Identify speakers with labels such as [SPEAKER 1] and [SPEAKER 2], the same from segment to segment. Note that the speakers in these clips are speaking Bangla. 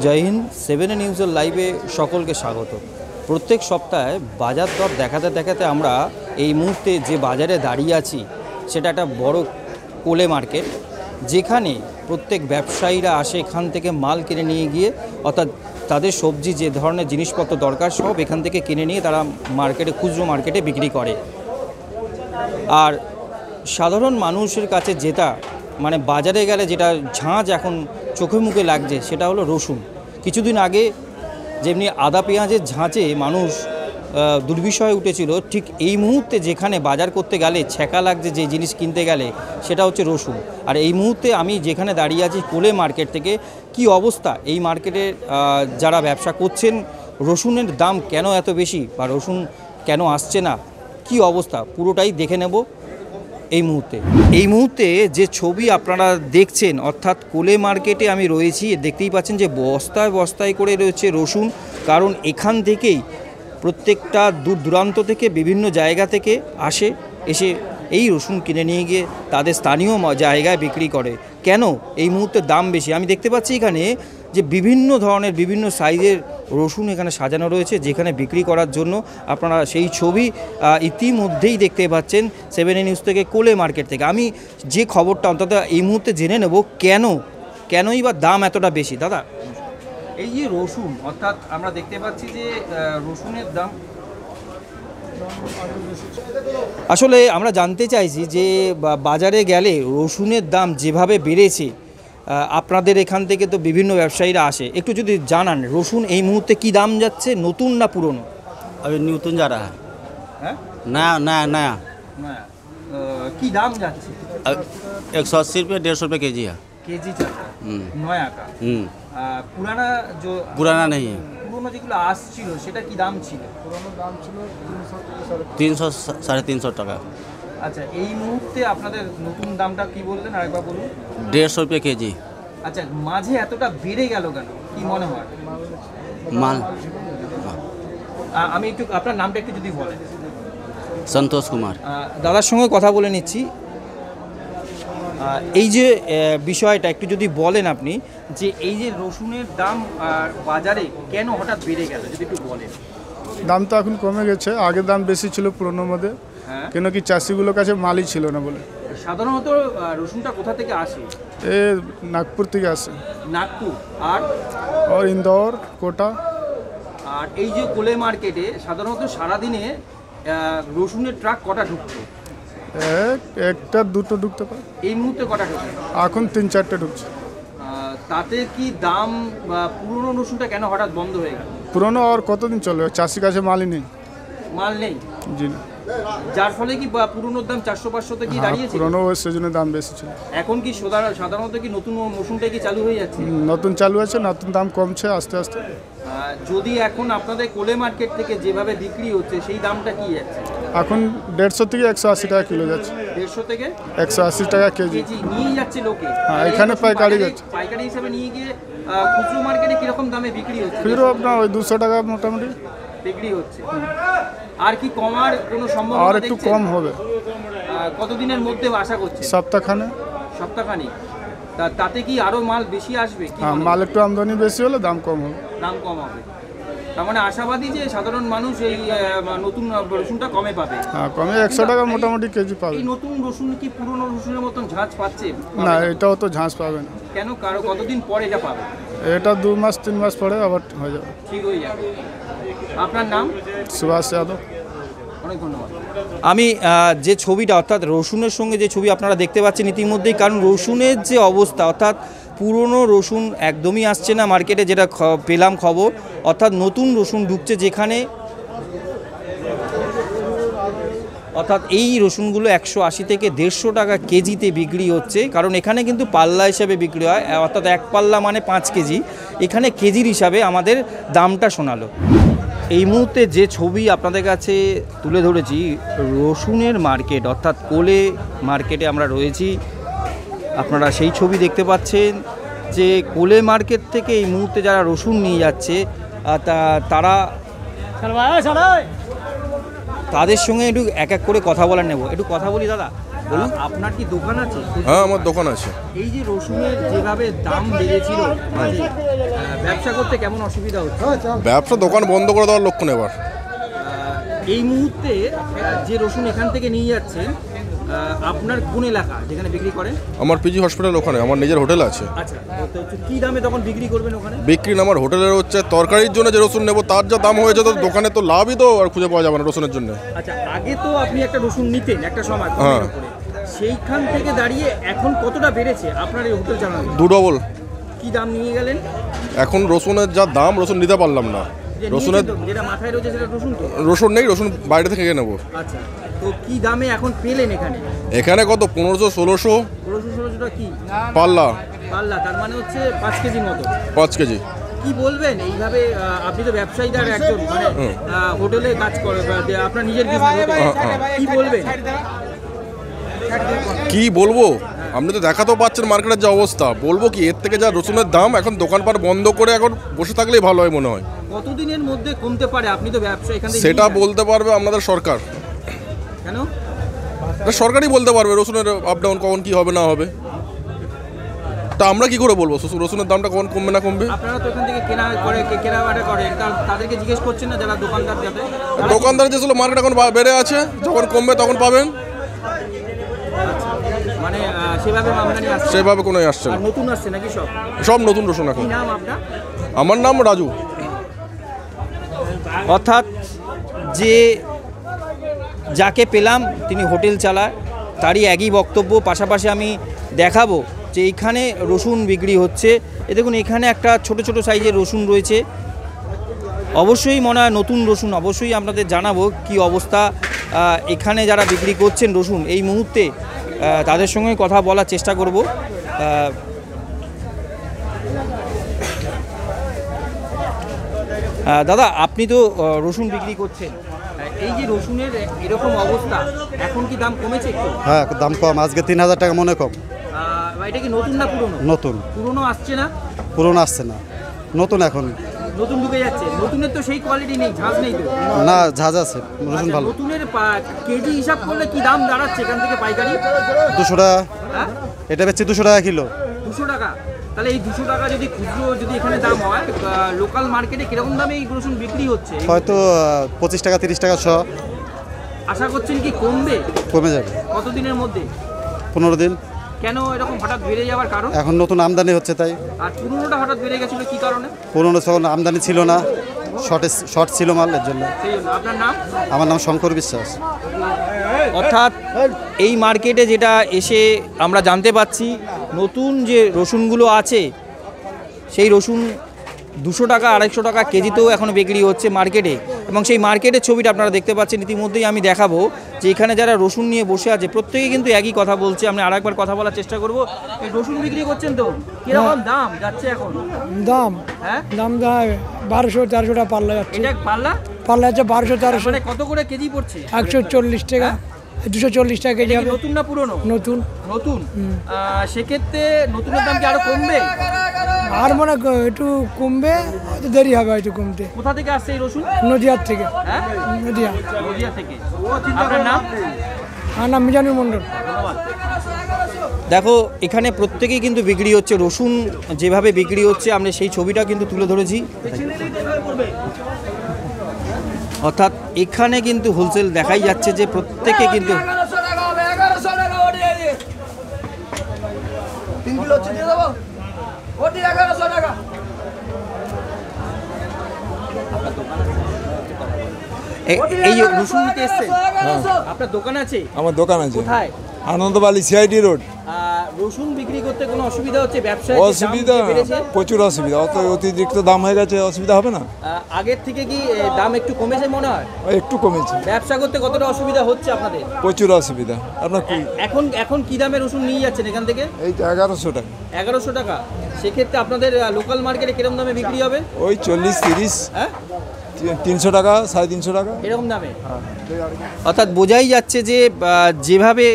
[SPEAKER 1] জয় হিন্দ। 7 নিউজের লাইভে সকলকে স্বাগত। প্রত্যেক সপ্তাহে বাজার দর দেখাতে দেখাতে আমরা এই মুহূর্তে যে বাজারে দাঁড়িয়ে আছি সেটা একটা বড় কোলে মার্কেট, যেখানে প্রত্যেক ব্যবসায়ীরা আসে এখান থেকে মাল কিনে নিয়ে গিয়ে, অর্থাৎ তাদের সবজি যে ধরনের জিনিসপত্র দরকার সব এখান থেকে কিনে নিয়ে তারা মার্কেটে, খুচরো মার্কেটে বিক্রি করে। আর সাধারণ মানুষের কাছে যেটা মানে বাজারে গেলে যেটা ঝাঁঝ এখন চোখে মুখে লাগছে সেটা হলো রসুন। কিছুদিন আগে যেমনি আদা পেঁয়াজের ঝাঁচে মানুষ দুর্বিষয়ে উঠেছিল, ঠিক এই মুহূর্তে যেখানে বাজার করতে গেলে ছ্যাঁকা লাগছে যে জিনিস কিনতে গেলে সেটা হচ্ছে রসুন। আর এই মুহূর্তে আমি যেখানে দাঁড়িয়ে আছি কোলে মার্কেট থেকে, কি অবস্থা এই মার্কেটের যারা ব্যবসা করছেন, রসুনের দাম কেন এত বেশি বা রসুন কেন আসছে না, কি অবস্থা পুরোটাই দেখে নেব এই মুহূর্তে যে ছবি আপনারা দেখছেন, অর্থাৎ কোলে মার্কেটে আমি রয়েছি। দেখতেই পাচ্ছেন যে বস্তায় বস্তায় করে রয়েছে রসুন, কারণ এখান থেকেই প্রত্যেকটা দূর দূরান্ত থেকে বিভিন্ন জায়গা থেকে এসে এই রসুন কিনে নিয়ে গিয়ে তাদের স্থানীয় জায়গায় বিক্রি করে। কেন এই মুহূর্তে দাম বেশি? আমি দেখতে পাচ্ছি এখানে যে বিভিন্ন ধরনের বিভিন্ন সাইজের রসুন এখানে সাজানো রয়েছে, যেখানে বিক্রি করার জন্য। আপনারা সেই ছবি ইতিমধ্যেই দেখতে পাচ্ছেন 7 নিউজ থেকে কোলে মার্কেট থেকে। আমি যে খবরটা অন্তত এই মুহূর্তে জেনে নেব, কেনই বা দাম এতটা বেশি। দাদা, এই যে রসুন, অর্থাৎ আমরা দেখতে পাচ্ছি যে রসুনের দাম আসলে আমরা জানতে চাইছি যে বাজারে গেলে রসুনের দাম যেভাবে বেড়েছে, আপনাদের এখান থেকে তো বিভিন্ন ব্যবসায়ীরা আসে, একটু যদি জানান রসুন এই মুহূর্তে কি দাম যাচ্ছে, নতুন না পুরনো?
[SPEAKER 2] अभी नूतन जा रहा है।
[SPEAKER 1] হ্যাঁ,
[SPEAKER 2] नया नया नया
[SPEAKER 1] কি দাম যাচ্ছে?
[SPEAKER 2] 180 रुपये 150 रुपये के जी है।
[SPEAKER 1] কেজি চারটা নয়া কা। পুরানা
[SPEAKER 2] पुराना नहीं है।
[SPEAKER 1] পুরনো যেগুলো আসছিল সেটা কি দাম ছিল? পুরনো দাম ছিল
[SPEAKER 2] 300 350 টাকা।
[SPEAKER 1] আচ্ছা, এই মুহূর্তে আপনাদের নতুন দামটা কি বললেন আরেকবার বলুন।
[SPEAKER 2] 150 रुपये के जी
[SPEAKER 1] আচ্ছা, মাঝে এতটা বেড়ে গেল কেন, কি মনে হয়?
[SPEAKER 2] माल।
[SPEAKER 1] আমি একটু আপনার নামটা একটু যদি বলেন।
[SPEAKER 2] संतोष कुमार।
[SPEAKER 1] দাদার সঙ্গে কথা বলে নিচ্ছি। এই যে বিষয়টা একটু যদি বলেন আপনি, যে এই যে রসুনের দাম বাজারে কেন হঠাৎ বেড়ে গেল, যদি একটু বলেন।
[SPEAKER 3] দাম তো এখন কমে গেছে, আগের দাম বেশি ছিল পুরোনোর মধ্যে,
[SPEAKER 1] হ্যাঁ,
[SPEAKER 3] কেন কি চাষিগুলোর কাছে মালই ছিল না বলে।
[SPEAKER 1] সাধারণত রসুনটা কোথা থেকে আসে?
[SPEAKER 3] এ নাগপুর থেকে আসে,
[SPEAKER 1] নাগপুর
[SPEAKER 3] আর ইন্দোর, কোটা।
[SPEAKER 1] আর এই যে কোলে মার্কেটে সাধারণত সারাদিনে রসুনের ট্রাক কটা ঢুকতো?
[SPEAKER 3] একটা দুটো ঢুকতে পারে,
[SPEAKER 1] এই মুহূর্তে কটা ঢুকছে?
[SPEAKER 3] এখন 3-4টে ঢুকছে।
[SPEAKER 1] তাতে কি দাম বা পুরনো রসুনটা কেন হঠাৎ বন্ধ হয়ে গেল?
[SPEAKER 3] পুরোনো আর কতদিন চলবে, চাষির কাছে মালই নেই।
[SPEAKER 1] মাল নেই,
[SPEAKER 3] জি না,
[SPEAKER 1] যার ফলে কি পুরনোর দাম 400-500 কি দাঁড়িয়েছে?
[SPEAKER 3] পুরোনো সেজন্য দাম বেশি ছিল।
[SPEAKER 1] এখন কি সাধারণত কি নতুন মৌসুমটা কি চালু হয়ে যাচ্ছে?
[SPEAKER 3] নতুন চালু আছে, নতুন দাম কমছে আস্তে আস্তে।
[SPEAKER 1] যদি এখন আপনাদের কোলে মার্কেট থেকে যেভাবে বিক্রি হচ্ছে সেই দামটা কি যাচ্ছে?
[SPEAKER 3] এখন 150 থেকে 180 টাকা কিলো যাচ্ছে।
[SPEAKER 1] 150 থেকে
[SPEAKER 3] 180 টাকা কেজি
[SPEAKER 1] নিয়ে যাচ্ছে লোকে।
[SPEAKER 3] হ্যাঁ, এখানে পাইকারি যাচ্ছে।
[SPEAKER 1] পাইকারি হিসাবে নিয়ে গিয়ে খুচরো মার্কেটে কিরকম দামে বিক্রি হচ্ছে?
[SPEAKER 3] ফিরও আপনার ওই 200 টাকা মোটামুটি
[SPEAKER 1] বিক্রি হচ্ছে। আর কি কমার কোনো সম্ভাবনা?
[SPEAKER 3] আর একটু কম হবে।
[SPEAKER 1] কতদিনের মধ্যে আশা করছে?
[SPEAKER 3] সপ্তাহখানে।
[SPEAKER 1] তাতে কি আরো মাল বেশি আসবে?
[SPEAKER 3] হ্যাঁ, মাল একটু আমদানি বেশি হলে দাম কম হবে।
[SPEAKER 1] দাম কম হবে, তার মানে আশাবাদী যে সাধারণ মানুষ এই নতুন রসুনটা কমে পাবে।
[SPEAKER 3] হ্যাঁ, কমে 100 টাকা মোটামুটি কেজি পাবে।
[SPEAKER 1] এই নতুন রসুন কি পুরনো রসুনের মতন ঝাঁজ পাচ্ছে?
[SPEAKER 3] না, এটাও তো ঝাঁজ পাবে না।
[SPEAKER 1] কেন? কতদিন পরে এটা পাবে?
[SPEAKER 3] এটা 2 মাস 3 মাস পরে আবার হয়ে যাবে,
[SPEAKER 1] ঠিক হয়ে যাবে। আপনার নাম?
[SPEAKER 3] সুভাষ যাদব।
[SPEAKER 1] অনেক ধন্যবাদ। আমি যে ছবিটা, অর্থাৎ রসুনের সঙ্গে যে ছবি আপনারা দেখতে পাচ্ছেন ইতিমধ্যেই, কারণ রসুনের যে অবস্থা, অর্থাৎ পুরনো রসুন একদমই আসছে না মার্কেটে, যেটা পেলাম খবর, অর্থাৎ নতুন রসুন ঢুকছে, যেখানে অর্থাৎ এই রসুনগুলো 180 থেকে 150 টাকা কেজিতে বিক্রি হচ্ছে। কারণ এখানে কিন্তু পাল্লা হিসাবে বিক্রি হয়, অর্থাৎ এক পাল্লা মানে 5 কেজি, এখানে কেজির হিসাবে আমাদের দামটা শোনালো। এই মুহূর্তে যে ছবি আপনাদের কাছে তুলে ধরেছি রসুনের মার্কেট, অর্থাৎ কোলে মার্কেটে আমরা রয়েছি। আপনারা সেই ছবি দেখতে পাচ্ছেন যে কোলে মার্কেট থেকে এই মুহূর্তে যারা রসুন নিয়ে যাচ্ছে তারা তাদের সঙ্গে একটু এক এক করে কথা বলার নেব। একটু কথা বলি দাদা। আপনার কি দোকান আছে?
[SPEAKER 4] হ্যাঁ, আমার দোকান আছে।
[SPEAKER 1] এই যে রসুনের যেভাবে দাম বেড়েছিল মাঝে, ব্যবসা করতে কেমন অসুবিধা হচ্ছে?
[SPEAKER 4] ব্যবসা দোকান বন্ধ করে দেওয়ার লক্ষণ এবার।
[SPEAKER 1] এই মুহূর্তে যে রসুন এখান থেকে নিয়ে যাচ্ছেন, আপনার কোন এলাকা যেখানে বিক্রি করেন?
[SPEAKER 4] আমার পিজি হসপিটাল ওখানে আমার নিজের হোটেল আছে।
[SPEAKER 1] আচ্ছা, তো কি দামে তখন বিক্রি করবেন ওখানে?
[SPEAKER 4] বিক্রি না, আমার হোটেলের হচ্ছে তরকারির জন্য যে রসুন নেবো তার যা দাম হয়েছে, তো দোকানে তো লাভই তো আর খুঁজে পাওয়া যাবে না রসুনের জন্য।
[SPEAKER 1] আচ্ছা, আগে তো আপনি একটা রসুন নিতেন একটা সময়,
[SPEAKER 4] হ্যাঁ।
[SPEAKER 1] সেইখান থেকে দাঁড়িয়ে এখন কতটা বেড়েছে আপনার এই হোটেল চালানো?
[SPEAKER 4] ডবল।
[SPEAKER 1] কি দাম নিয়ে গেলেন?
[SPEAKER 4] এখন রসুনের যা দাম, রসুন নিতে পারলাম না।
[SPEAKER 1] যে
[SPEAKER 4] রসুনের
[SPEAKER 1] নিয়েছেন তো, যেটা মাথায় রয়েছে সেটা রসুন তো?
[SPEAKER 4] রসুন নেই, রসুন বাইরে থেকে কিনে নেবো।
[SPEAKER 1] আচ্ছা, তো কি দামে এখন পেলেন এখানে?
[SPEAKER 4] এখানে কত 1500 1600
[SPEAKER 1] 1600 কি
[SPEAKER 4] পাল্লা,
[SPEAKER 1] পাল্লা? তার মানে হচ্ছে 5 কেজির মতো।
[SPEAKER 4] 5 কেজি।
[SPEAKER 1] কি বলবেন এইভাবে? আপনি তো ব্যবসায়ীদার একজন, মানে হোটেলে কাজ করে, আপনার নিজের বিজনেস, কি বলবেন?
[SPEAKER 4] কি বলবো, আপনি তো দেখাতেও পাচ্ছেন মার্কেটের যে অবস্থা। বলবো কি, এর থেকে যা রসুনের দাম, এখন দোকানপাট বন্ধ করে এখন বসে থাকলেই ভালো হয় মনে হয়।
[SPEAKER 1] কতদিনের মধ্যে কমতে পারে? আপনি তো ব্যবসা এখান থেকে
[SPEAKER 4] সেটা
[SPEAKER 1] নিয়ে যান।
[SPEAKER 4] বলতে পারবে আপনাদের সরকার।
[SPEAKER 1] কেন?
[SPEAKER 4] এটা সরকারই বলতে পারবে রসুনের আপ ডাউন কখন কি হবে না হবে। তা আমরা কি করে বলবো রসুনের দামটা কখন কমবে না কমবে?
[SPEAKER 1] আপনারা তো এখান থেকে কেনাকাটা করেন, তাদেরকে জিজ্ঞেস করছেন না যারা দোকানদার যাবে?
[SPEAKER 4] দোকানদার যেগুলো মার্কেট এখন বেড়ে আছে, যখন কমবে তখন পাবেন।
[SPEAKER 1] মানে সেভাবে আমদানি আসছে?
[SPEAKER 4] সেভাবে কোনোই আসছে না।
[SPEAKER 1] আর নতুন আসছে নাকি সব?
[SPEAKER 4] সব নতুন রসুন এখন।
[SPEAKER 1] কি নাম আপনার?
[SPEAKER 4] আমার নাম রাজু।
[SPEAKER 1] অর্থাৎ যে যাকে পেলাম তিনি হোটেল চালায়, তারই একই বক্তব্য। পাশাপাশি আমি দেখাবো যে এইখানে রসুন বিক্রি হচ্ছে। এ দেখুন, এখানে একটা ছোট ছোট সাইজের রসুন রয়েছে। অবশ্যই মনে হয় নতুন রসুন, অবশ্যই আপনাদের জানাবো কি অবস্থা এখানে যারা বিক্রি করছেন রসুন এই মুহূর্তে, তাদের সঙ্গে কথা বলার চেষ্টা করব। দাদা, আপনি তো রসুন বিক্রি করছেন, এই যে রসুনের এরকম অবস্থা, এখন কি দাম কমেছে একটু?
[SPEAKER 5] হ্যাঁ, দাম কম। আজকে 3000 টাকা মনে কম।
[SPEAKER 1] এটা কি নতুন না পুরনো?
[SPEAKER 5] নতুন।
[SPEAKER 1] পুরনো আসছে না?
[SPEAKER 5] পুরনো আসছে না, নতুন এখন।
[SPEAKER 1] নতুন ঢুকে যাচ্ছে। নতুনের তো সেই কোয়ালিটি নেই, ঝাঁজ নেই তো?
[SPEAKER 5] না, ঝাঁজ আছে, রসুন ভালো।
[SPEAKER 1] নতুনের কেজি হিসাব করলে কি দাম দাঁড়াচ্ছে এখান থেকে পাইকারি?
[SPEAKER 5] 200 টাকা।
[SPEAKER 1] হ্যাঁ,
[SPEAKER 5] এটা বেচছি 200 টাকা কিলো।
[SPEAKER 1] 200 টাকা? তাহলে এই 200 টাকা যদি খুচরো যদি এখানে দাম হয়, লোকাল মার্কেটে কিরকম দামে এই রসুন বিক্রি হচ্ছে?
[SPEAKER 5] হয়তো 25 টাকা 30 টাকা শ।
[SPEAKER 1] আশা করছেন কি কমবে?
[SPEAKER 5] কমে যাবে।
[SPEAKER 1] কতদিনের মধ্যে?
[SPEAKER 5] 15 দিন।
[SPEAKER 1] কেন এরকম হঠাৎ বেড়ে যাওয়ার কারণ?
[SPEAKER 5] এখন নতুন আমদানি হচ্ছে তাই।
[SPEAKER 1] আর পুরনোটা হঠাৎ বেড়ে গেছিল কি কারণে?
[SPEAKER 5] পুরনো তখন আমদানি ছিল না, শর্ট ছিল মালের জন্য।
[SPEAKER 1] সেই জন্য। আপনার নাম?
[SPEAKER 5] আমার নাম শঙ্কর বিশ্বাস।
[SPEAKER 1] অর্থাৎ এই মার্কেটে যেটা এসে আমরা জানতে পাচ্ছি, নতুন যে রসুনগুলো আছে সেই রসুন 200 টাকা 250 টাকা কেজিতেও এখন বিক্রি হচ্ছে মার্কেটে। এবং সেই মার্কেটের ছবিটা আপনারা দেখতে পাচ্ছেন। ইতিমধ্যেই আমি দেখাবো যে এখানে যারা রসুন নিয়ে বসে আছে প্রত্যেকে কিন্তু একই কথা বলছে। আমি আরেকবার কথা বলার চেষ্টা করব। এই রসুন বিক্রি করছেন তো, কিরকম দাম যাচ্ছে এখন?
[SPEAKER 6] দাম
[SPEAKER 1] হ্যাঁ,
[SPEAKER 6] দাম 1200-1300 টাকা পাল্লা যাচ্ছে।
[SPEAKER 1] এটা পাল্লা?
[SPEAKER 6] পাল্লা যাচ্ছে 1200-1300।
[SPEAKER 1] মানে কত করে কেজি পড়ছে?
[SPEAKER 6] 140 টাকা, 240 টাকা কেজি
[SPEAKER 1] এটা কি
[SPEAKER 6] হবে।
[SPEAKER 1] নতুন না পুরনো?
[SPEAKER 6] নতুন।
[SPEAKER 1] নতুন। সেক্ষেত্রে নতুনের দাম কি আরো কমবে?
[SPEAKER 6] আর মনে একটু কমবে, হয়তো দেরি হবে হয়তো কমতে।
[SPEAKER 1] কোথা থেকে আসছে এই রসুন?
[SPEAKER 6] নদিয়ার থেকে।
[SPEAKER 1] হ্যাঁ,
[SPEAKER 6] নদিয়া।
[SPEAKER 1] নদিয়া থেকে। আপনার নাম?
[SPEAKER 6] আমার নাম মিজানুর মণ্ডল।
[SPEAKER 1] দেখো, এখানে প্রত্যেকেই কিন্তু বিক্রি হচ্ছে রসুন। যেভাবে বিক্রি হচ্ছে আমরা সেই ছবিটা কিন্তু তুলে ধরেছি। অর্থাৎ এখানে কিন্তু হোলসেল দেখাই যাচ্ছে যে প্রত্যেকে কিন্তু এই রসুন নিতে এসছেন? আপনার দোকান আছে?
[SPEAKER 7] আমার দোকান আছে
[SPEAKER 1] কোথায়?
[SPEAKER 7] আনন্দবালি সিআইডি রোড।
[SPEAKER 1] রসুন বিক্রি করতে কোনো অসুবিধা হচ্ছে? ব্যবসায়
[SPEAKER 7] অসুবিধা প্রচুর অসুবিধা, অত অতিরিক্ত দাম হয়ে গেছে, অসুবিধা হবে না?
[SPEAKER 1] আগের থেকে কি দাম একটু কমেছে মনে হয়?
[SPEAKER 7] একটু কমেছে।
[SPEAKER 1] ব্যবসা করতে কতটা অসুবিধা হচ্ছে আপনাদের?
[SPEAKER 7] প্রচুর অসুবিধা। আপনার কি
[SPEAKER 1] এখন কি দামে রসুন নিয়ে যাচ্ছেন এখান থেকে?
[SPEAKER 7] এই 1100 টাকা।
[SPEAKER 1] 1100 টাকা। সেক্ষেত্রে আপনাদের লোকাল মার্কেটে কিরকম দামে বিক্রি হবে?
[SPEAKER 7] ওই 40-30।
[SPEAKER 1] হ্যাঁ,
[SPEAKER 7] 300 টাকা 350 টাকা
[SPEAKER 1] এরকম দামে। অর্থাৎ বোঝাই যাচ্ছে যে যেভাবে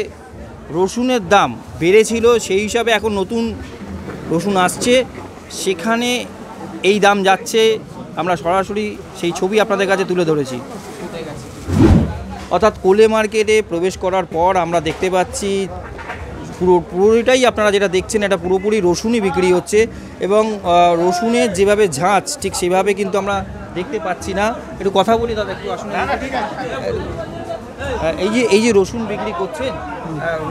[SPEAKER 1] রসুনের দাম বেড়েছিল সেই হিসাবে এখন নতুন রসুন আসছে, সেখানে এই দাম যাচ্ছে। আমরা সরাসরি সেই ছবি আপনাদের কাছে তুলে ধরেছি। অর্থাৎ কোলে মার্কেটে প্রবেশ করার পর আমরা দেখতে পাচ্ছি পুরোটাই আপনারা যেটা দেখছেন এটা পুরোপুরি রসুনই বিক্রি হচ্ছে এবং রসুনের যেভাবে ঝাঁচ ঠিক সেভাবে কিন্তু আমরা দেখতে পাচ্ছি না। একটু কথা বলি দাদা, একটু আসুন। এই যে রসুন বিক্রি করছেন,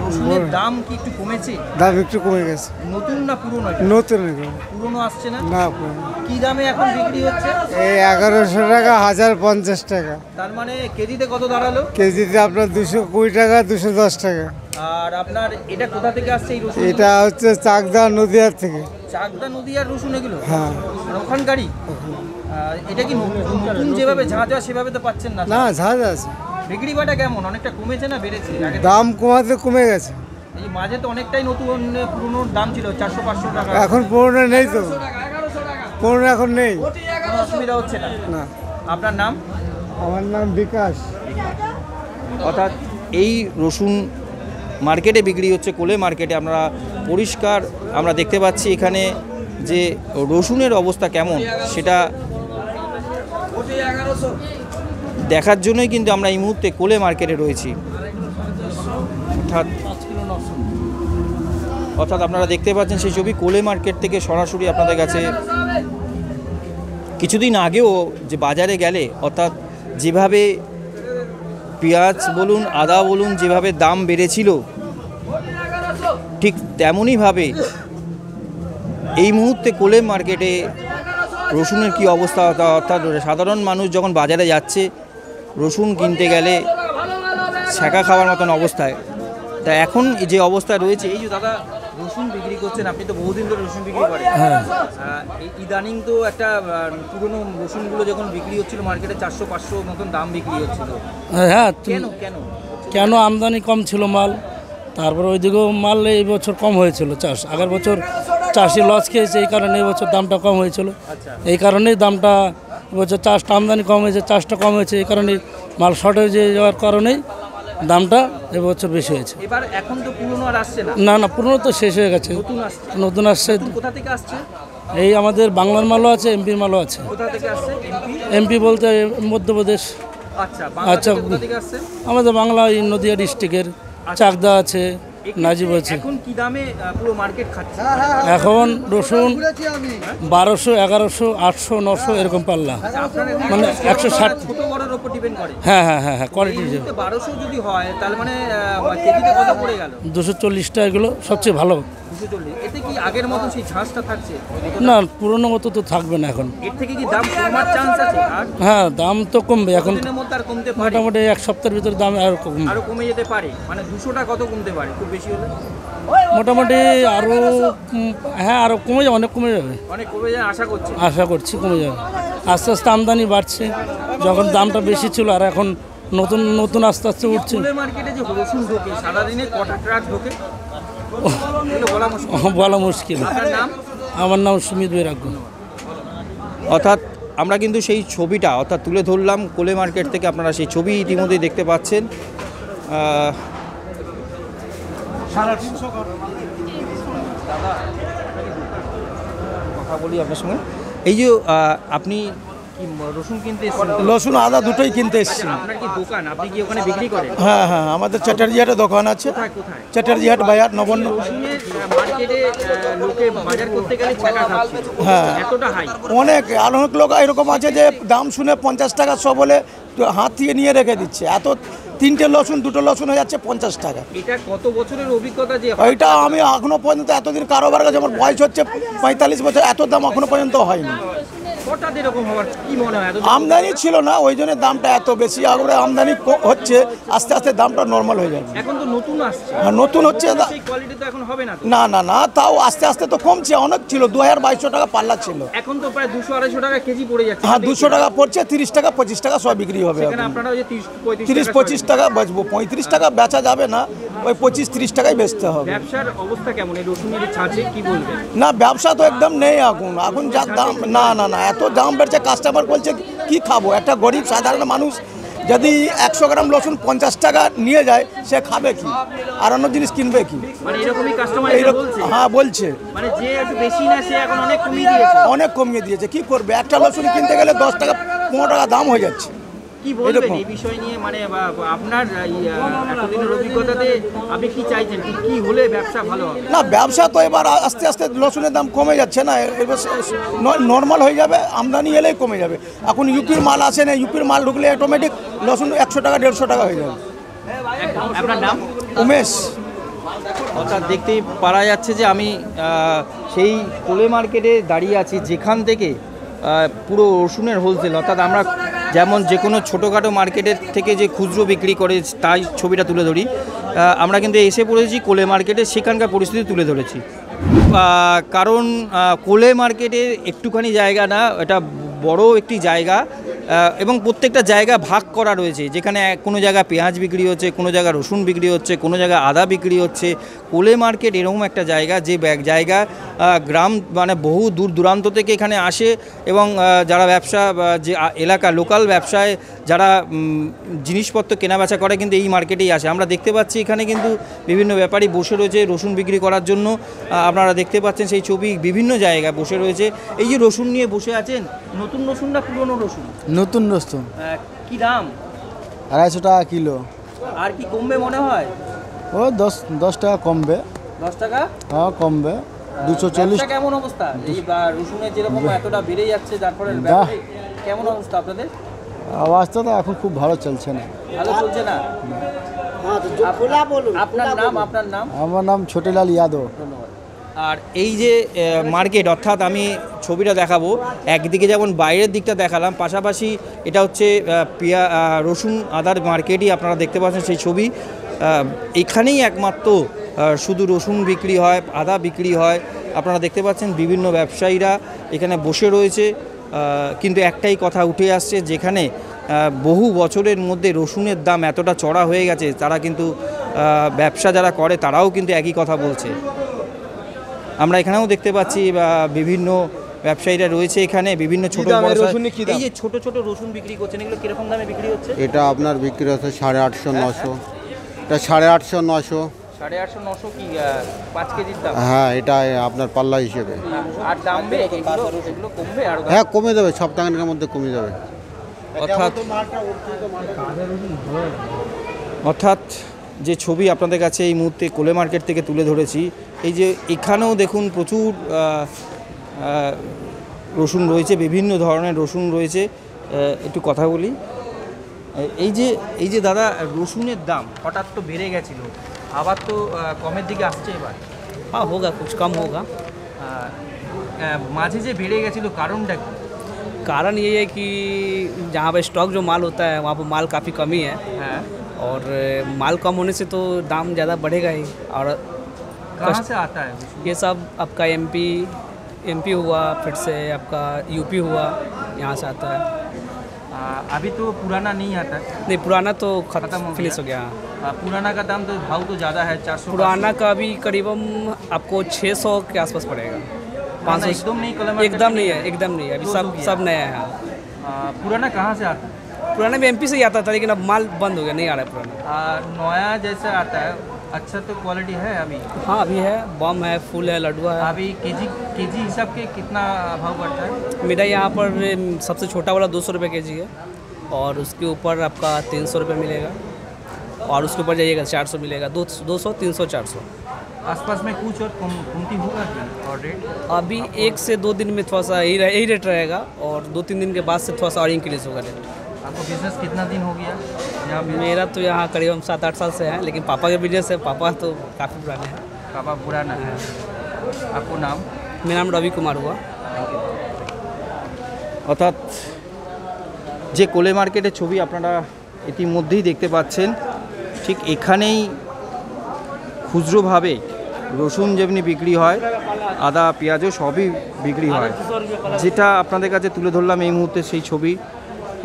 [SPEAKER 1] রসুনের দাম কি একটু কমেছে?
[SPEAKER 6] দাম একটু কমে গেছে।
[SPEAKER 1] নতুন না পুরনো?
[SPEAKER 6] নতুন
[SPEAKER 1] পুরনো আসছে না?
[SPEAKER 6] না,
[SPEAKER 1] কি দামে এখন বিক্রি হচ্ছে?
[SPEAKER 6] এই 1100 টাকা, 1050 টাকা।
[SPEAKER 1] তার মানে কেজিতে কত দাঁড়ালো?
[SPEAKER 6] কেজিতে আপনার 220 টাকা, 210 টাকা।
[SPEAKER 1] আর আপনার এটা কোথা থেকে আসছে এই রসুন?
[SPEAKER 6] এটা হচ্ছে চাকদা নদীয়ার থেকে।
[SPEAKER 1] চাকদা নদীয়ার রসুন এগুলো?
[SPEAKER 6] হ্যাঁ।
[SPEAKER 1] ওখানকারই? এটা কি নতুন যেভাবে ঝাঁঝ হয় সেভাবে তো পাচ্ছেন না?
[SPEAKER 6] না, ঝাঁজ আছে।
[SPEAKER 1] বিক্রি বাটা কেমন, অনেকটা কমেছে না বেড়েছে?
[SPEAKER 6] দাম কমে গেছে।
[SPEAKER 1] এই মাঝে তো অনেকটাই নতুন পুরনো দাম ছিল 400-500 টাকা।
[SPEAKER 6] এখন পুরনো নেই তো, পুরনো এখন নেই।
[SPEAKER 1] কোনো অসুবিধা হচ্ছে না?
[SPEAKER 6] না।
[SPEAKER 1] আপনার নাম?
[SPEAKER 6] আমার নাম বিকাশ।
[SPEAKER 1] অর্থাৎ এই রসুন মার্কেটে বিক্রি হচ্ছে, কোলে মার্কেটে। আমরা পরিষ্কার আমরা দেখতে পাচ্ছি এখানে যে রসুনের অবস্থা কেমন সেটা দেখার জন্যই কিন্তু আমরা এই মুহূর্তে কোলে মার্কেটে রয়েছি। অর্থাৎ আপনারা দেখতে পাচ্ছেন সেই ছবি কোলে মার্কেট থেকে সরাসরি আপনাদের কাছে। কিছুদিন আগেও যে বাজারে গেলে অর্থাৎ যেভাবে পেঁয়াজ বলুন, আদা বলুন, যেভাবে দাম বেড়েছিল ঠিক তেমনইভাবে এই মুহূর্তে কোলে মার্কেটে রসুনের কি অবস্থা, অর্থাৎ সাধারণ মানুষ যখন বাজারে যাচ্ছে রসুন কিনতে গেলে ছ্যাঁকা খাওয়ার মতন অবস্থায়। তা এখন যে অবস্থা রয়েছে, এই যে দাদা রসুন বিক্রি করছেন, আপনি তো বহুদিন ধরে রসুন বিক্রি করেন। ইদানিং তো একটা পুরনো রসুনগুলো যখন বিক্রি হচ্ছিল মার্কেটে 400-500 মতন দাম বিক্রি হচ্ছিল।
[SPEAKER 8] হ্যাঁ,
[SPEAKER 1] কেন?
[SPEAKER 8] আমদানি কম ছিল মাল, তারপরে ওইদিকেও মাল এই বছর কম হয়েছিল চাষ। আগের বছর চাষি লস খেয়েছে, এই কারণে এই বছর দামটা কম হয়েছিল। এই কারণেই দামটা এবছর চাষটা আমদানি কম হয়েছে, চাষটা কম হয়েছে, এই কারণেই মাল শর্টেজ যাওয়ার কারণেই দামটা এবছর বেশি হয়েছে।
[SPEAKER 1] এবার এখন তো পুরনো আর আসছে না?
[SPEAKER 8] না, পুরনো তো শেষ হয়ে গেছে, নতুন আসছে।
[SPEAKER 1] কোথা থেকে আসছে?
[SPEAKER 8] এই আমাদের বাংলার মালও আছে, এমপির মালও আছে।
[SPEAKER 1] কোথা থেকে আসছে?
[SPEAKER 8] এমপি বলতে মধ্যপ্রদেশ।
[SPEAKER 1] আচ্ছা, কোথা থেকে আসছে?
[SPEAKER 8] আমাদের বাংলা এই নদিয়া ডিস্ট্রিক্টের চাকদা আছে, নাজিব আছে।
[SPEAKER 1] এখন কি দামে পুরো মার্কেট খাচ্ছে?
[SPEAKER 8] এখন রসুন 1200, 1100, 800, 900 এরকম পাল্লা, মানে 160।
[SPEAKER 1] ছোট বড়ের উপর ডিপেন্ড করে।
[SPEAKER 8] হ্যাঁ, কোয়ালিটি।
[SPEAKER 1] 1200 যদি হয় তাহলে মানে কেজিতে কত পড়ে গেল?
[SPEAKER 8] 240 টাকা এগুলো সবচেয়ে ভালো।
[SPEAKER 1] 240। এতে কি আগের মতো সেই ঝাঁজটা থাকছে?
[SPEAKER 8] না, পুরনো মতো তো থাকবে না এখন।
[SPEAKER 1] এর থেকে কি দাম কমার চান্স আছে?
[SPEAKER 8] হ্যাঁ, দাম তো কমবে এখন,
[SPEAKER 1] দিনের মধ্যে আর কমতে পারে?
[SPEAKER 8] মোটামুটি এক সপ্তাহের ভিতরে দাম আরও
[SPEAKER 1] কমে যেতে পারে। মানে 200 টাকা কত কমতে পারে খুব বেশি হলে?
[SPEAKER 8] মোটামুটি আরও, হ্যাঁ, আরও কমে যাবে, অনেক কমে যাবে।
[SPEAKER 1] অনেক কমে যায়
[SPEAKER 8] আশা করছি কমে যাবে। আস্তে আস্তে আমদানি বাড়ছে, যখন দামটা বেশি ছিল আর এখন নতুন আস্তে আস্তে উঠছে।
[SPEAKER 1] মার্কেটে যে রসুন ঢোকে সারাদিনে কটা ট্রাক ঢোকে
[SPEAKER 8] বলা মুশকিল। আমার নাম সুমিত বৈরাগ্য।
[SPEAKER 1] অর্থাৎ আমরা কিন্তু সেই ছবিটা অর্থাৎ তুলে ধরলাম কোলে মার্কেট থেকে। আপনারা সেই ছবি ইতিমধ্যেই দেখতে পাচ্ছেন। দাদা কথা বলি আপনার সঙ্গে। এই যে আপনি কি রসুন কিনতে এসেছেন?
[SPEAKER 9] রসুন আদা দুটোই কিনতে এসেছি।
[SPEAKER 1] আপনার কি দোকান, আপনি কি ওখানে বিক্রি করেন?
[SPEAKER 9] হ্যাঁ, আমাদের চ্যাটার্জি-হাটে দোকান আছে।
[SPEAKER 1] কোথায়?
[SPEAKER 9] চ্যাটার্জি-হাট বাজার নবান্ন।
[SPEAKER 1] রসুনের মার্কেটে লোকে বাজার করতে গেলে ছ্যাঁকা খাচ্ছে।
[SPEAKER 9] হ্যাঁ,
[SPEAKER 1] এতটা হাই?
[SPEAKER 9] অনেক লোক এরকম আছে যে দাম শুনে 50 টাকা সব বলে হাত থেকে নিয়ে রেখে দিচ্ছে। এত 3টে রসুন 2টো রসুন হয়ে যাচ্ছে 50 টাকা।
[SPEAKER 1] এটা কত বছরের অভিজ্ঞতা যে
[SPEAKER 9] ওইটা আমি এখনো পর্যন্ত এতদিন কারোবার কাছে, আমার বয়স হচ্ছে 45 বছর, এত দাম এখনো পর্যন্ত হয়নি।
[SPEAKER 1] হঠাৎ এরকম হওয়ার কি মনে হয়?
[SPEAKER 9] আমদানি ছিল না, ওই জন্য দামটা এত বেশি। আগে আমদানি হচ্ছে, আস্তে আস্তে দামটা নর্মাল হয়ে যাবে।
[SPEAKER 1] এখন তো নতুন আসছে।
[SPEAKER 9] হ্যাঁ, নতুন হচ্ছে।
[SPEAKER 1] সেই কোয়ালিটি তো এখন হবে না।
[SPEAKER 9] না, তাও আস্তে আস্তে তো কমছে। অনেক ছিল, 2200 টাকা পাল্লা ছিল,
[SPEAKER 1] এখন তো প্রায় 200-250 টাকা কেজি পড়ে যাচ্ছে।
[SPEAKER 9] হ্যাঁ, 200 টাকা পড়ছে, 30 টাকা 25 টাকা সব বিক্রি হবে।
[SPEAKER 1] আপনারা ওই যে
[SPEAKER 9] 30-25 টাকা বেচবো, 35 টাকা বেচা যাবে না, ওই 25-30 টাকাই বেচতে হবে।
[SPEAKER 1] ব্যবসার অবস্থা কেমন এই রসুনের ছাঁচে কি বলবেন?
[SPEAKER 9] না, ব্যবসা তো একদম নেই এখন যা দাম। না, এত দাম বেড়েছে, কাস্টমার বলছে কি খাবো। একটা গরিব সাধারণ মানুষ যদি 100 গ্রাম রসুন 50 টাকা নিয়ে যায়, সে খাবে কি আর অন্য জিনিস কিনবে কি?
[SPEAKER 1] মানে এরকমই কাস্টমার বলছে?
[SPEAKER 9] হ্যাঁ, বলছে।
[SPEAKER 1] মানে যে একটু বেশি না সে এখন অনেক কমিয়ে দিয়েছে।
[SPEAKER 9] অনেক কমিয়ে দিয়েছে। কি করবে, একটা রসুন কিনতে গেলে 10 টাকা 15 টাকা দাম হয়ে যাচ্ছে।
[SPEAKER 1] কি বলবেন এই বিষয় নিয়ে, মানে আপনার এতদিনের অভিজ্ঞতাতে আপনি কি চাইছেন, কি হলে ব্যবসা ভালো হবে?
[SPEAKER 9] না, ব্যবসা তো এবার আস্তে আস্তে রসুনের দাম কমে যাচ্ছে না, এবার নর্মাল হয়ে যাবে, আমদানি এলেই কমে যাবে। এখন ইউপির মাল আসে না, ইউপির মাল ঢুকলে অটোমেটিক রসুন 100 টাকা 150 টাকা হয়ে যাবে।
[SPEAKER 1] আপনার নাম?
[SPEAKER 9] উমেশ।
[SPEAKER 1] অর্থাৎ দেখতেই পারা যাচ্ছে যে আমি সেই কোলে মার্কেটে দাঁড়িয়ে আছি, যেখান থেকে পুরো রসুনের হোলসেল, অর্থাৎ আমরা যেমন যে কোনো ছোটোখাটো মার্কেটের থেকে যে খুচরো বিক্রি করে তাই ছবিটা তুলে ধরি, আমরা কিন্তু এসে পড়েছি কোলে মার্কেটে, সেখানকার পরিস্থিতি তুলে ধরেছি। কারণ কোলে মার্কেটের একটুখানি জায়গা না, এটা বড় একটি জায়গা এবং প্রত্যেকটা জায়গা ভাগ করা রয়েছে, যেখানে কোনো জায়গায় পেঁয়াজ বিক্রি হচ্ছে, কোনো জায়গায় রসুন বিক্রি হচ্ছে, কোনো জায়গায় আদা বিক্রি হচ্ছে। কোলে মার্কেট এরকম একটা জায়গা, যে জায়গা গ্রাম মানে বহু দূর দূরান্ত থেকে এখানে আসে এবং যারা ব্যবসা যে এলাকা লোকাল ব্যবসায় যারা জিনিসপত্র কেনাবেচা করে কিন্তু এই মার্কেটেই আসে। আমরা দেখতে পাচ্ছি এখানে কিন্তু বিভিন্ন ব্যাপারী বসে রয়েছে রসুন বিক্রি করার জন্য। আপনারা দেখতে পাচ্ছেন সেই ছবি, বিভিন্ন জায়গায় বসে রয়েছে। এই যে রসুন নিয়ে বসে আছেন, নতুন রসুন না পুরনো রসুন?
[SPEAKER 7] নতুন রসুন।
[SPEAKER 1] কি দাম?
[SPEAKER 7] 250 টাকা কিলো।
[SPEAKER 1] আর কি কমবে মনে হয়?
[SPEAKER 7] ও 10 টাকা কমবে।
[SPEAKER 1] 10 টাকা?
[SPEAKER 7] হ্যাঁ কমবে। 240।
[SPEAKER 1] কেমন অবস্থা? এই রসুনের যেরকম এতটা বেড়ে যাচ্ছে, তারপরে কেমন অবস্থা আপনাদের?
[SPEAKER 7] অবস্থা তো এখন খুব ভালো চলছে না।
[SPEAKER 1] ভালো চলছে না? আপনার নাম? আপনার নাম?
[SPEAKER 7] আমার নাম ছোটিলাল যাদব।
[SPEAKER 1] ধন্যবাদ। আর এই যে মার্কেট, অর্থাৎ আমি ছবিটা দেখাবো, একদিকে যেমন বাইরের দিকটা দেখালাম, পাশাপাশি এটা হচ্ছে রসুন আদার মার্কেটই আপনারা দেখতে পাচ্ছেন সেই ছবি। এখানেই একমাত্র শুধু রসুন বিক্রি হয়, আদা বিক্রি হয়। আপনারা দেখতে পাচ্ছেন বিভিন্ন ব্যবসায়ীরা এখানে বসে রয়েছে, কিন্তু একটাই কথা উঠে আসছে, যেখানে বহু বছরের মধ্যে রসুনের দাম এতটা চড়া হয়ে গেছে, তারা কিন্তু ব্যবসা যারা করে তারাও কিন্তু একই কথা বলছে। আমরা এখানেও দেখতে পাচ্ছি বিভিন্ন ব্যবসায়ীরা রয়েছে এখানে, বিভিন্ন ছোট এই যে ছোট ছোট রসুন বিক্রি করছেন, এগুলো কিরকম দামে বিক্রি হচ্ছে?
[SPEAKER 5] এটা আপনার বিক্রি হচ্ছে 850 900। এটা 850 900।
[SPEAKER 1] 850 900 কি 5 কেজির দাম?
[SPEAKER 5] হ্যাঁ, এটা আপনার পাল্লা হিসেবে।
[SPEAKER 1] আর দামবে এগুলো কমবে? আর
[SPEAKER 5] হ্যাঁ কমে যাবে, সপ্তাহের মধ্যে কমে যাবে।
[SPEAKER 1] অর্থাৎ যে ছবি আপনাদের কাছে এই মুহূর্তে কোলে মার্কেট থেকে তুলে ধরেছি, এই যে এখানেও দেখুন প্রচুর রসুন রয়েছে, বিভিন্ন ধরনের রসুন রয়েছে। একটু কথা বলি, এই যে দাদা, রসুনের দাম হঠাৎ তো বেড়ে গেছিল, আবার তো কমের দিকে আসছে এবার।
[SPEAKER 2] हाँ होगा, कुछ कम होगा।
[SPEAKER 1] মাঝে যে বেড়ে গেছিল কারণটা কি?
[SPEAKER 2] कारण ये है कि जहाँ पर स्टॉक जो माल होता है वहाँ पर माल काफ़ी कमी है,
[SPEAKER 1] हाँ,
[SPEAKER 2] और माल कम होने से तो दाम ज़्यादा बढ़ेगा ही। और
[SPEAKER 1] कहाँ से आता है?
[SPEAKER 2] ये सब आपका एमपी हुआ, फिर से आपका यूपी हुआ, यहाँ से आता है।
[SPEAKER 1] अभी तो पुराना नहीं आता है?
[SPEAKER 2] नहीं, पुराना तो
[SPEAKER 1] खत्म हो
[SPEAKER 2] फिनिश हो गया।
[SPEAKER 1] पुराना का दाम तो भाव तो ज़्यादा है, 400।
[SPEAKER 2] पुराना का भी करीबन आपको 600 के आसपास पड़ेगा। 500
[SPEAKER 1] एकदम नहीं?
[SPEAKER 2] एकदम नहीं है, एकदम नहीं है, अभी सब नया है।
[SPEAKER 1] पुराना कहाँ से आता है?
[SPEAKER 2] पुराना भी एमपी से ही आता था, लेकिन अब माल बंद हो गया, नहीं आ रहा है पुराना।
[SPEAKER 1] नया जैसा आता है, अच्छा तो क्वालिटी है अभी?
[SPEAKER 2] हाँ अभी है, बम है, फूल है, लड्डुआ है।
[SPEAKER 1] अभी केजी हिसाब के कितना भाव बढ़ता है?
[SPEAKER 2] मेरा यहाँ पर सबसे छोटा वाला 200 रुपये के जी है, और उसके ऊपर आपका 300 रुपये मिलेगा, और उसके ऊपर जाइएगा 400 मिलेगा। 200 300 400
[SPEAKER 1] आसपास में कुछ और कमती होगा और रेट?
[SPEAKER 2] अभी 1 से 2 दिन में थोड़ा सा यही रेट रहेगा, और 2-3 दिन के बाद से थोड़ा सा और इंक्रीज होगा रेट।
[SPEAKER 1] आपको बिजनेस कितना दिन हो गया यहाँ पे?
[SPEAKER 2] मेरा तो यहाँ करीबन 7-8 साल से है, लेकिन पापा का बिजनेस है, पापा तो काफ़ी पुराने हैं।
[SPEAKER 1] पापा पुराना है। आपको नाम?
[SPEAKER 2] मेरा नाम रवि कुमार हुआ।
[SPEAKER 1] অর্থাৎ যে কোলে মার্কেটের ছবি আপনারা ইতিমধ্যেই দেখতে পাচ্ছেন, ঠিক এখানেই খুচরোভাবে রসুন যেমনি বিক্রি হয়, আদা পেঁয়াজও সবই বিক্রি হয়, যেটা আপনাদের কাছে তুলে ধরলাম এই মুহূর্তে সেই ছবি।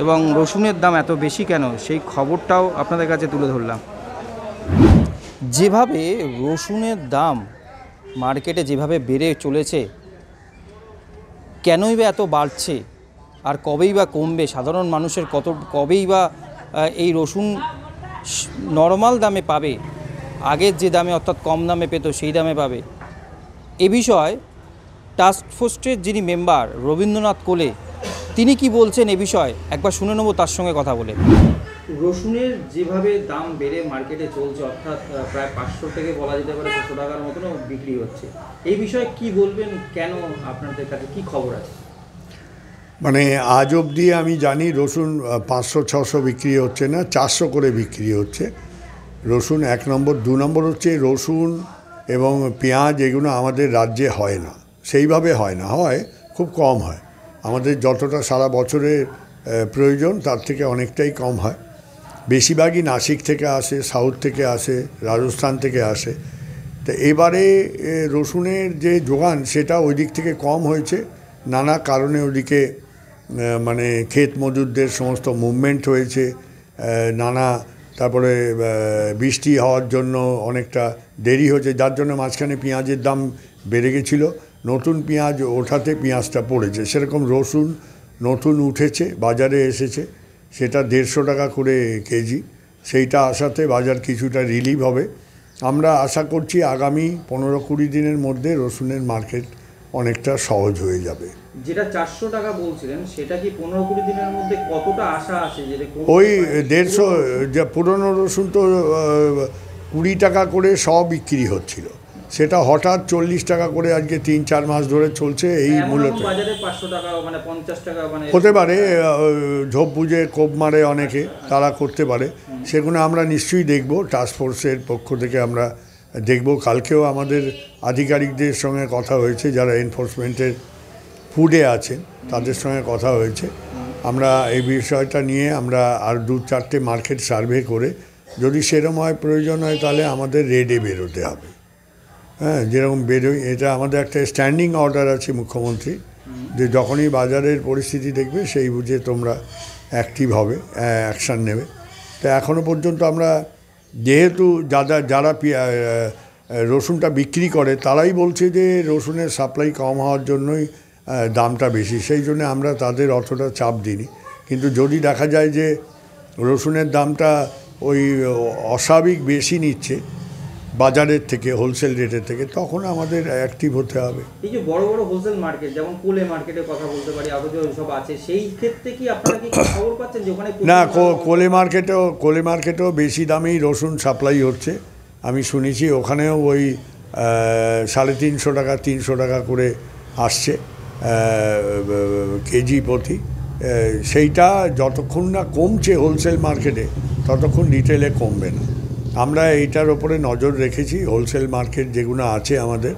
[SPEAKER 1] এবং রসুনের দাম এত বেশি কেন সেই খবরটাও আপনাদের কাছে তুলে ধরলাম। যেভাবে রসুনের দাম মার্কেটে যেভাবে বেড়ে চলেছে, কেনই বা এত বাড়ছে আর কবেই বা কমবে, সাধারণ মানুষের কবেই বা এই রসুন নর্মাল দামে পাবে, আগের যে দামে অর্থাৎ কম দামে পেত সেই দামে পাবে, এ বিষয়ে টাস্ক ফোর্সের যিনি মেম্বার রবীন্দ্রনাথ কোলে তিনি কি বলছেন এ বিষয়ে একবার শুনে নেব তার সঙ্গে কথা বলে। রসুনের যেভাবে দাম বেড়ে মার্কেটে চলছে, অর্থাৎ প্রায় 500 থেকে বলা যেতে পারে 600 টাকার মতনও বিক্রি হচ্ছে, এই বিষয়ে কি বলবেন? কেন আপনাদের কাছে কি খবর আছে?
[SPEAKER 10] মানে আজ অবধি আমি জানি রসুন 500-600 বিক্রি হচ্ছে না, 400 করে বিক্রি হচ্ছে রসুন। 1 নম্বর। 2 নম্বর হচ্ছে রসুন এবং পেঁয়াজ এগুলো আমাদের রাজ্যে হয় না, সেইভাবে হয় না, হয় খুব কম হয়। আমাদের যতটা সারা বছরের প্রয়োজন তার থেকে অনেকটাই কম হয়। বেশিরভাগই নাসিক থেকে আসে, সাউথ থেকে আসে, রাজস্থান থেকে আসে। তো এবারে রসুনের যে যোগান সেটা ওই দিক থেকে কম হয়েছে, নানা কারণে ওদিকে মানে ক্ষেত মজুরদের সমস্ত মুভমেন্ট হয়েছে নানা, তারপরে বৃষ্টি হওয়ার জন্য অনেকটা দেরি হয়েছে, যার জন্য মাঝখানে পেঁয়াজের দাম বেড়ে গেছিলো। নতুন পেঁয়াজ ওঠাতে পেঁয়াজটা পড়েছে। সেরকম রসুন নতুন উঠেছে, বাজারে এসেছে, সেটা 150 টাকা করে কেজি। সেইটা আসাতে বাজার কিছুটা রিলিভ হবে। আমরা আশা করছি আগামী 15-20 দিনের মধ্যে রসুনের মার্কেট অনেকটা সহজ হয়ে যাবে।
[SPEAKER 1] যেটা 400 টাকা বলছিলেন সেটা কি 15-20 দিনের মধ্যে কতটা আশা আছে?
[SPEAKER 10] ওই 150, যে পুরনো রসুন তো 20 টাকা করে সব বিক্রি হচ্ছিল, সেটা হঠাৎ 40 টাকা করে আজকে 3-4 মাস ধরে চলছে। এই মূলত
[SPEAKER 1] বাজারে 500 টাকা মানে 50 টাকা মানে
[SPEAKER 10] হতে পারে, ঝোপ বুঝে কোপ মারে অনেকে, তারা করতে পারে। সেগুলো আমরা নিশ্চয়ই দেখব, টাস্কফোর্সের পক্ষ থেকে আমরা দেখব। কালকেও আমাদের আধিকারিকদের সঙ্গে কথা হয়েছে, যারা এনফোর্সমেন্টের ফুডে আছেন তাদের সঙ্গে কথা হয়েছে। আমরা এই বিষয়টা নিয়ে আমরা আর 2-4টে মার্কেট সার্ভে করে যদি সেরকম হয়, প্রয়োজন হয়, তাহলে আমাদের রেডে বেরোতে হবে। হ্যাঁ, যেরকম বেরোই, এটা আমাদের একটা স্ট্যান্ডিং অর্ডার আছে মুখ্যমন্ত্রী, যে যখনই বাজারের পরিস্থিতি দেখবে সেই বুঝে তোমরা অ্যাক্টিভ হবে, অ্যাকশান নেবে। তো এখনও পর্যন্ত আমরা যেহেতু যারা রসুনটা বিক্রি করে তারাই বলছে যে রসুনের সাপ্লাই কম হওয়ার জন্যই দামটা বেশি, সেই জন্য আমরা তাদের অতটা চাপ দিইনি। কিন্তু যদি দেখা যায় যে রসুনের দামটা ওই অস্বাভাবিক বেশি নিচ্ছে বাজারের থেকে, হোলসেল রেটের থেকে, তখন আমাদের অ্যাক্টিভ হতে হবে।
[SPEAKER 1] এই যে বড় বড় হোলসেল মার্কেট, যেমন কোলে মার্কেটের কথা বলতে পারি, আরও যে সব আছে, সেই ক্ষেত্রে কি আপনারা কি খবর পাচ্ছেন যে ওখানে?
[SPEAKER 10] না, কোলে মার্কেটেও বেশি দামেই রসুন সাপ্লাই হচ্ছে। আমি শুনেছি ওখানেও ওই 350 টাকা 300 টাকা করে আসছে কেজি প্রতি। সেইটা যতক্ষণ না কমছে হোলসেল মার্কেটে, ততক্ষণ রিটেলে কমবে না। আমরা এইটার ওপরে নজর রেখেছি। হোলসেল মার্কেট যেগুলো আছে আমাদের,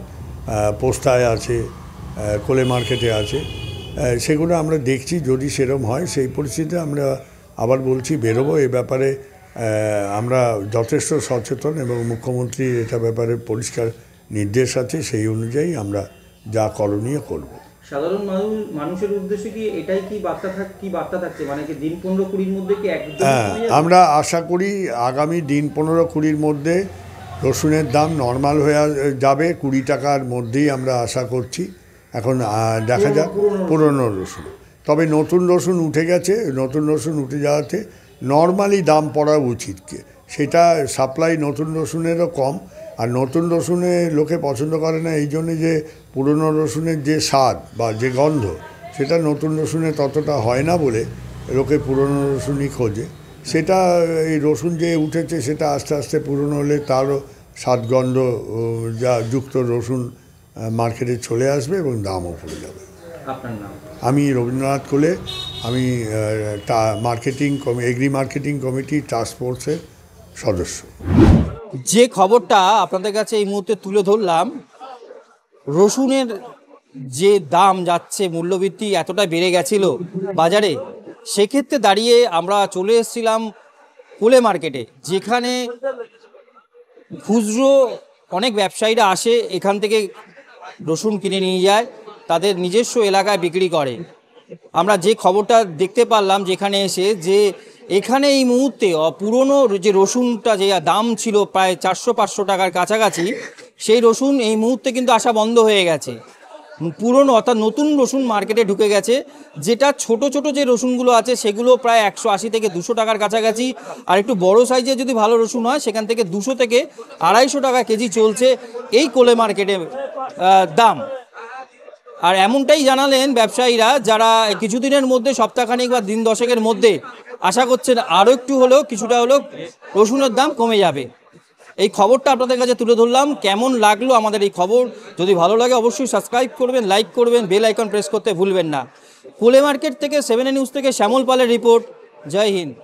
[SPEAKER 10] পোস্তায় আছে, কোলে মার্কেটে আছে, সেগুলো আমরা দেখছি। যদি সেরকম হয়, সেই পরিস্থিতিতে আমরা আবার বলছি বেরোবো। এ ব্যাপারে আমরা যথেষ্ট সচেতন এবং মুখ্যমন্ত্রীর এটা ব্যাপারে পরিষ্কার নির্দেশ আছে, সেই অনুযায়ী আমরা যা করণীয় করব।
[SPEAKER 1] সাধারণ মানুষের উদ্দেশ্যে কি এটাই কি বার্তা থাকছে, মানে কি দিন 15-20-র মধ্যে কি একদম?
[SPEAKER 10] হ্যাঁ, আমরা আশা করি আগামী দিন 15-20-র মধ্যে রসুনের দাম নর্মাল হয়ে যাবে, 20 টাকার মধ্যেই আমরা আশা করছি। এখন দেখা যাক পুরনো রসুন, তবে নতুন রসুন উঠে গেছে, নতুন রসুন উঠে যাওয়াতে নর্মালি দাম পড়া উচিত। সেটা সাপ্লাই নতুন রসুনেরও কম, আর নতুন রসুনে লোকে পছন্দ করে না এই জন্যে যে পুরনো রসুনের যে স্বাদ বা যে গন্ধ, সেটা নতুন রসুনে ততটা হয় না বলে লোকে পুরনো রসুনই খোঁজে। সেটা এই রসুন যে উঠেছে সেটা আস্তে আস্তে পুরনো হলে তারও স্বাদ গন্ধ যা যুক্ত রসুন মার্কেটে চলে আসবে এবং দামও পড়ে যাবে।
[SPEAKER 1] আপনার নাম?
[SPEAKER 10] আমি রবীন্দ্রনাথ কোলে, আমি এগ্রি মার্কেটিং কমিটি টাস্কফোর্সের সদস্য।
[SPEAKER 1] যে খবরটা আপনাদের কাছে এই মুহূর্তে তুলে ধরলাম, রসুনের যে দাম যাচ্ছে, মূল্যবৃদ্ধি এতটা বেড়ে গেছিল বাজারে, সেক্ষেত্রে দাঁড়িয়ে আমরা চলে এসেছিলাম কোলে মার্কেটে, যেখানে খুচরো অনেক ব্যবসায়ীরা আসে, এখান থেকে রসুন কিনে নিয়ে যায়, তাদের নিজস্ব এলাকায় বিক্রি করে। আমরা যে খবরটা দেখতে পারলাম যেখানে এসে, যে এখানে এই মুহূর্তে পুরনো যে রসুনটা যে দাম ছিল প্রায় 400-500 টাকার কাছাকাছি, সেই রসুন এই মুহূর্তে কিন্তু আসা বন্ধ হয়ে গেছে। পুরনো অর্থাৎ নতুন রসুন মার্কেটে ঢুকে গেছে। যেটা ছোট ছোট যে রসুনগুলো আছে সেগুলো প্রায় 180 থেকে 200 টাকার কাছাকাছি, আর একটু বড় সাইজের যদি ভালো রসুন হয় সেখান থেকে 200 থেকে 250 টাকা কেজি চলছে এই কোলে মার্কেটে দাম। আর এমনটাই জানালেন ব্যবসায়ীরা, যারা কিছুদিনের মধ্যে সপ্তাহখানেক বা দিন দশেকের মধ্যে আশা করছেন আরও একটু হলেও কিছুটা হলেও রসুনের দাম কমে যাবে। এই খবরটা আপনাদের কাছে তুলে ধরলাম। কেমন লাগলো আমাদের এই খবর? যদি ভালো লাগে অবশ্যই সাবস্ক্রাইব করবেন, লাইক করবেন, বেল আইকন প্রেস করতে ভুলবেন না। কোলে মার্কেট থেকে 7A নিউজ থেকে শ্যামল পালের রিপোর্ট। জয় হিন্দ।